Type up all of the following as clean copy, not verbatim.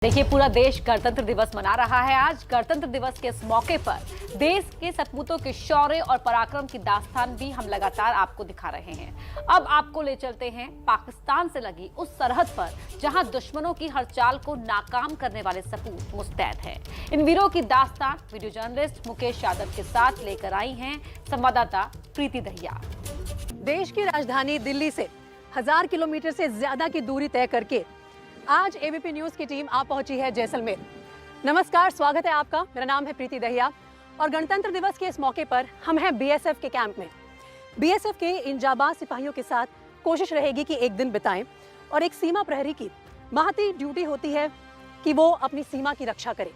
देखिए, पूरा देश गणतंत्र दिवस मना रहा है। आज गणतंत्र दिवस के इस मौके पर देश के सपूतों के शौर्य और पराक्रम की दास्तान भी हम लगातार आपको दिखा रहे हैं। अब आपको ले चलते हैं पाकिस्तान से लगी उस सरहद पर, जहां दुश्मनों की हर चाल को नाकाम करने वाले सपूत मुस्तैद हैं। इन वीरों की दास्तान वीडियो जर्नलिस्ट मुकेश यादव के साथ लेकर आई हैं संवाददाता प्रीति दहिया। देश की राजधानी दिल्ली से 1000 किलोमीटर से ज्यादा की दूरी तय करके आज एबीपी न्यूज की टीम आ पहुंची है जैसलमेर। नमस्कार, स्वागत है आपका। मेरा नाम है प्रीति दहिया और गणतंत्र दिवस के इस मौके पर हम हैं बीएसएफ के कैंप में। बीएसएफ के इन जाबाज सिपाहियों के साथ कोशिश रहेगी कि एक दिन बिताएं और एक सीमा प्रहरी की महती ड्यूटी होती है कि वो अपनी सीमा की रक्षा करे।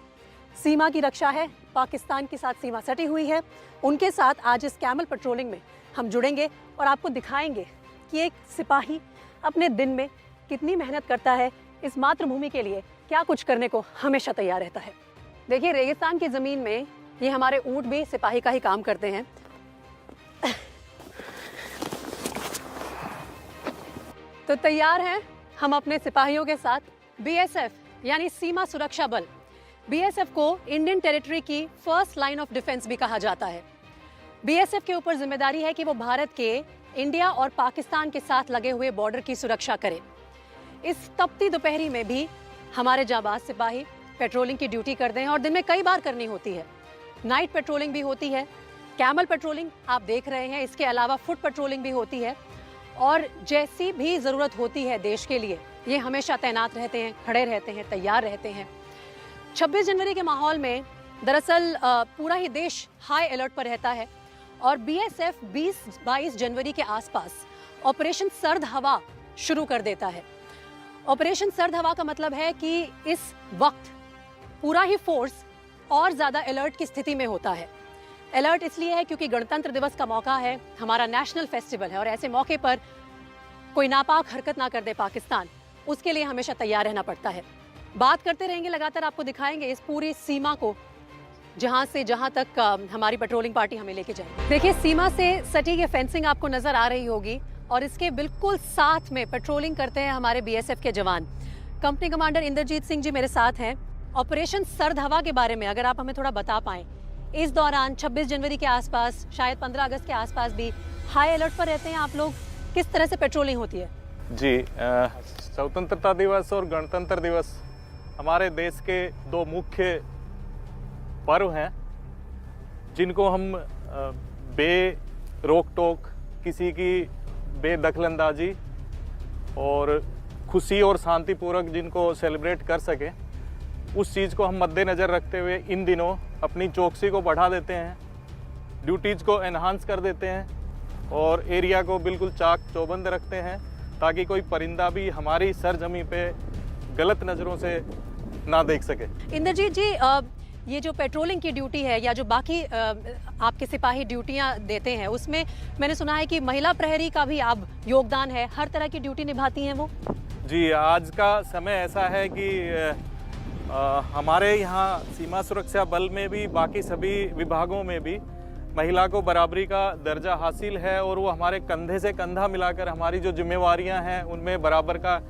सीमा की रक्षा है, पाकिस्तान के साथ सीमा सटी हुई है। उनके साथ आज इस कैमल पेट्रोलिंग में हम जुड़ेंगे और आपको दिखाएंगे कि एक सिपाही अपने दिन में कितनी मेहनत करता है, इस मातृभूमि के लिए क्या कुछ करने को हमेशा तैयार रहता है। देखिए, रेगिस्तान की जमीन में ये हमारे ऊंट भी सिपाही का ही काम करते हैं। तो तैयार हैं हम अपने सिपाहियों के साथ। बीएसएफ यानी सीमा सुरक्षा बल, बीएसएफ को इंडियन टेरिटरी की फर्स्ट लाइन ऑफ डिफेंस भी कहा जाता है। बीएसएफ के ऊपर जिम्मेदारी है कि वो भारत के, इंडिया और पाकिस्तान के साथ लगे हुए बॉर्डर की सुरक्षा करे। इस तपती दोपहरी में भी हमारे जाबाज सिपाही पेट्रोलिंग की ड्यूटी करते हैं और दिन में कई बार करनी होती है। नाइट पेट्रोलिंग भी होती है, कैमल पेट्रोलिंग आप देख रहे हैं, इसके अलावा फुट पेट्रोलिंग भी होती है और जैसी भी ज़रूरत होती है देश के लिए ये हमेशा तैनात रहते हैं, खड़े रहते हैं, तैयार रहते हैं। 26 जनवरी के माहौल में दरअसल पूरा ही देश हाई अलर्ट पर रहता है और बीएसएफ 20-22 जनवरी के आसपास ऑपरेशन सर्द हवा शुरू कर देता है। ऑपरेशन सर्द हवा का मतलब है कि इस वक्त पूरा ही फोर्स और ज़्यादा अलर्ट की स्थिति में होता है। अलर्ट इसलिए है क्योंकि गणतंत्र दिवस का मौका है, हमारा नेशनल फेस्टिवल है और ऐसे मौके पर कोई नापाक हरकत ना कर दे पाकिस्तान, उसके लिए हमेशा तैयार रहना पड़ता है। बात करते रहेंगे, लगातार आपको दिखाएंगे इस पूरी सीमा को, जहां से जहां तक हमारी पेट्रोलिंग पार्टी हमें लेके जाए। देखिए, सीमा से सटी ये फेंसिंग आपको नजर आ रही होगी और इसके बिल्कुल साथ में पेट्रोलिंग करते हैं हमारे बीएसएफ के जवान। कंपनी कमांडर इंद्रजीत सिंह जी मेरे साथ हैं। ऑपरेशन सर्द हवा के बारे में अगर आप हमें थोड़ा बता पाएं, इस दौरान 26 जनवरी के आसपास, शायद 15 अगस्त के आसपास भी हाई अलर्ट पर रहते हैं आप लोग, किस तरह से पेट्रोलिंग होती है? जी, स्वतंत्रता दिवस और गणतंत्र दिवस हमारे देश के दो मुख्य पर्व हैं, जिनको हम बे रोक टोक, किसी की बेदखलंदाजी और खुशी और शांतिपूर्वक जिनको सेलिब्रेट कर सके, उस चीज़ को हम मद्देनज़र रखते हुए इन दिनों अपनी चौकसी को बढ़ा देते हैं, ड्यूटीज़ को एनहांस कर देते हैं और एरिया को बिल्कुल चाक चौबंद रखते हैं, ताकि कोई परिंदा भी हमारी सरजमी पे गलत नज़रों से ना देख सके। इंद्रजीत जी, ये जो पेट्रोलिंग की ड्यूटी है या जो बाकी आपके सिपाही ड्यूटियां देते हैं, उसमें मैंने सुना है कि महिला प्रहरी का भी आप योगदान है, हर तरह की ड्यूटी निभाती हैं वो? जी, आज का समय ऐसा है कि हमारे यहाँ सीमा सुरक्षा बल में भी, बाकी सभी विभागों में भी महिला को बराबरी का दर्जा हासिल है और वो हमारे कंधे से कंधा मिलाकर हमारी जो जिम्मेवारियां हैं उनमें बराबर का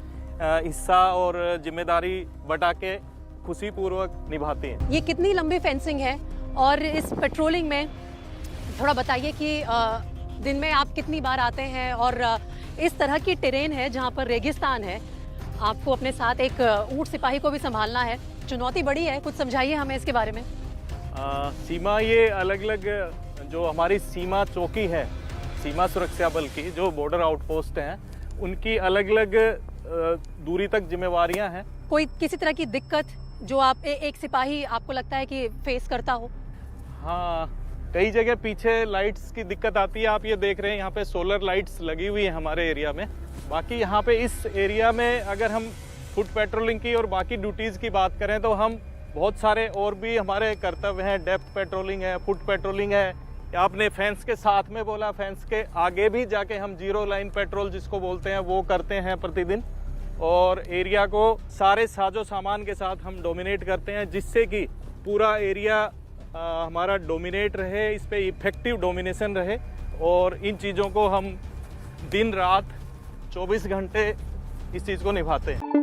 हिस्सा और जिम्मेदारी बटा के खुशीपूर्वक निभाती हैं। ये कितनी लंबी फेंसिंग है और इस पेट्रोलिंग में थोड़ा बताइए कि दिन में आप कितनी बार आते हैं और इस तरह की टेरेन है जहाँ पर रेगिस्तान है, आपको अपने साथ एक ऊंट सिपाही को भी संभालना है, चुनौती बड़ी है, कुछ समझाइए हमें इसके बारे में। सीमा, ये अलग अलग जो हमारी सीमा चौकी है, सीमा सुरक्षा बल की जो बॉर्डर आउटपोस्ट हैं, उनकी अलग अलग दूरी तक जिम्मेवारियां हैं। कोई किसी तरह की दिक्कत जो आप एक सिपाही आपको लगता है कि फेस करता हो? हाँ, कई जगह पीछे लाइट्स की दिक्कत आती है। आप ये देख रहे हैं, यहाँ पे सोलर लाइट्स लगी हुई हैं हमारे एरिया में। बाकी यहाँ पे इस एरिया में अगर हम फुट पेट्रोलिंग की और बाकी ड्यूटीज़ की बात करें तो हम बहुत सारे और भी हमारे कर्तव्य हैं। डेप्थ पेट्रोलिंग है, फुट पेट्रोलिंग है, आपने फेंस के साथ में बोला, फेंस के आगे भी जाके हम जीरो लाइन पेट्रोल जिसको बोलते हैं वो करते हैं प्रतिदिन और एरिया को सारे साजो सामान के साथ हम डोमिनेट करते हैं, जिससे कि पूरा एरिया हमारा डोमिनेट रहे, इस पे इफेक्टिव डोमिनेशन रहे और इन चीज़ों को हम दिन रात 24 घंटे इस चीज़ को निभाते हैं।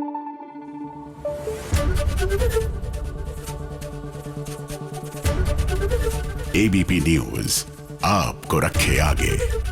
एबीपी न्यूज आपको रखे आगे।